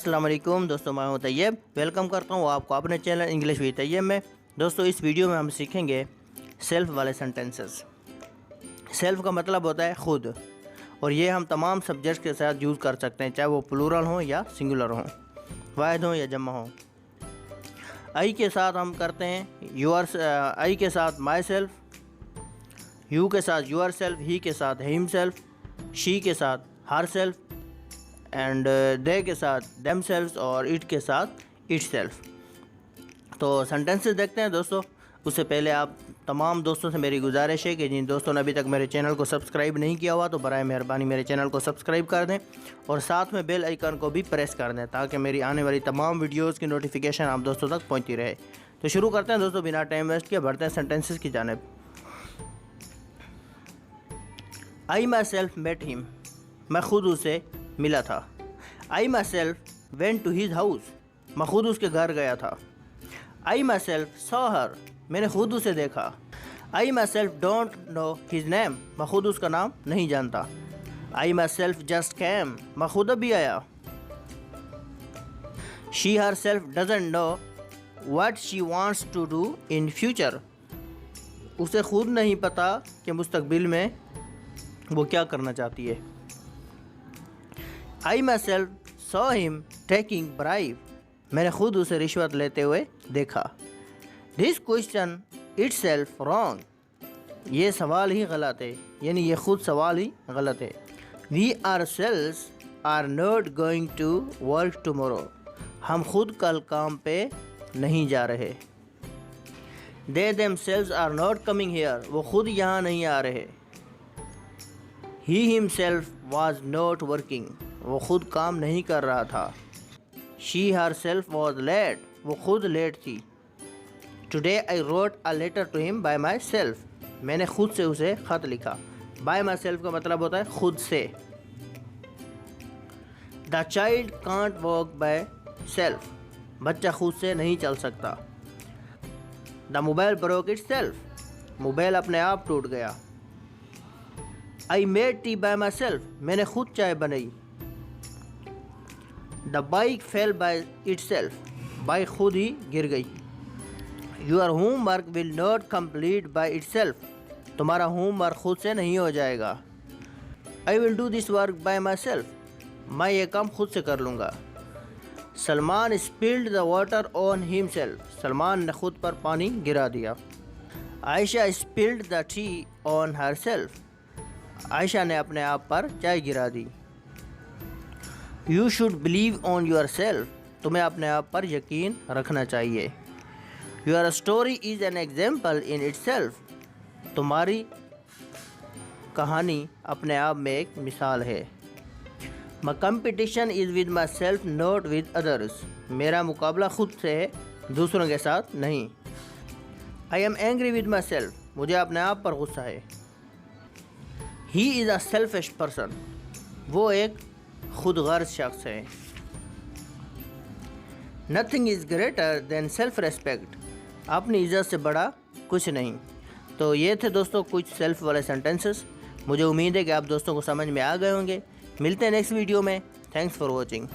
अस्सलाम वालेकुम दोस्तों, मैं हूं तैयब। वेलकम करता हूं आपको अपने चैनल इंग्लिश विद तैयब में। दोस्तों, इस वीडियो में हम सीखेंगे सेल्फ वाले सेंटेंसेस। सेल्फ का मतलब होता है खुद, और ये हम तमाम सब्जेक्ट्स के साथ यूज़ कर सकते हैं, चाहे वो प्लूरल हो या सिंगुलर हो, वाहिद हो या जमा हो। आई के साथ हम करते हैं आई के साथ माई सेल्फ, यू के साथ यूर सेल्फ, ही के साथ हिम सेल्फ, शी के साथ हर सेल्फ, एंड दे के साथ देम सेल्फ, और इट के साथ इट सेल्फ। तो सेंटेंसेस देखते हैं दोस्तों। उससे पहले आप तमाम दोस्तों से मेरी गुजारिश है कि जिन दोस्तों ने अभी तक मेरे चैनल को सब्सक्राइब नहीं किया हुआ तो बराए मेहरबानी मेरे चैनल को सब्सक्राइब कर दें और साथ में बेल आइकन को भी प्रेस कर दें ताकि मेरी आने वाली तमाम वीडियोस की नोटिफिकेशन आप दोस्तों तक पहुंचती रहे। तो शुरू करते हैं दोस्तों, बिना टाइम वेस्ट किए बढ़ते हैं सेंटेंसेस की जानिब। I myself met him, मैं खुद उसे मिला था। I myself went to his house, मैं खुद उसके घर गया था। I myself saw her, मैंने खुद उसे देखा। I myself don't know his name, मैं खुद उसका नाम नहीं जानता। I myself just came, मैं खुद अभी आया। She her self doesn't know what she wants to do in future, उसे खुद नहीं पता कि मुस्तकबिल में वो क्या करना चाहती है। I myself saw him taking bribe, मैंने खुद उसे रिश्वत लेते हुए देखा। दिस क्वेश्चन इटसेल्फ रॉन्ग, ये सवाल ही गलत है, यानी ये खुद सवाल ही गलत है। We are selves are not going to work tomorrow, हम खुद कल काम पे नहीं जा रहे। They them selves are not coming here, वो खुद यहाँ नहीं आ रहे। He himself was not working, वो खुद काम नहीं कर रहा था। She her self was late, वो खुद लेट थी। Today I wrote a letter to him by my self, मैंने खुद से उसे ख़त लिखा। बाय माई सेल्फ का मतलब होता है खुद से। The child can't walk by self, बच्चा खुद से नहीं चल सकता। The mobile broke it self, mobile अपने आप टूट गया। I made tea by my self, मैंने खुद चाय बनाई। The bike fell by it self, bike खुद ही गिर गई। Your homework will not complete by it self, तुम्हारा होमवर्क खुद से नहीं हो जाएगा। I will do this work by my self, मैं ये काम खुद से कर लूँगा। Salman spilled the water on himself, Salman ने खुद पर पानी गिरा दिया। Ayesha spilled the tea on herself, Ayesha ने अपने आप पर चाय गिरा दी। You should believe on yourself, तुम्हें अपने आप पर यकीन रखना चाहिए। Your story is an example in itself, तुम्हारी कहानी अपने आप में एक मिसाल है। My competition is with my self not with others, मेरा मुकाबला खुद से है, दूसरों के साथ नहीं। I am angry with my self, मुझे अपने आप पर गुस्सा है। He is a selfish person, वो एक खुद गर्ज शख्स है। Nothing is greater than self respect, अपनी इज़्ज़त से बड़ा कुछ नहीं। तो ये थे दोस्तों कुछ सेल्फ वाले सेंटेंसेस। मुझे उम्मीद है कि आप दोस्तों को समझ में आ गए होंगे। मिलते हैं नेक्स्ट वीडियो में। Thanks for watching.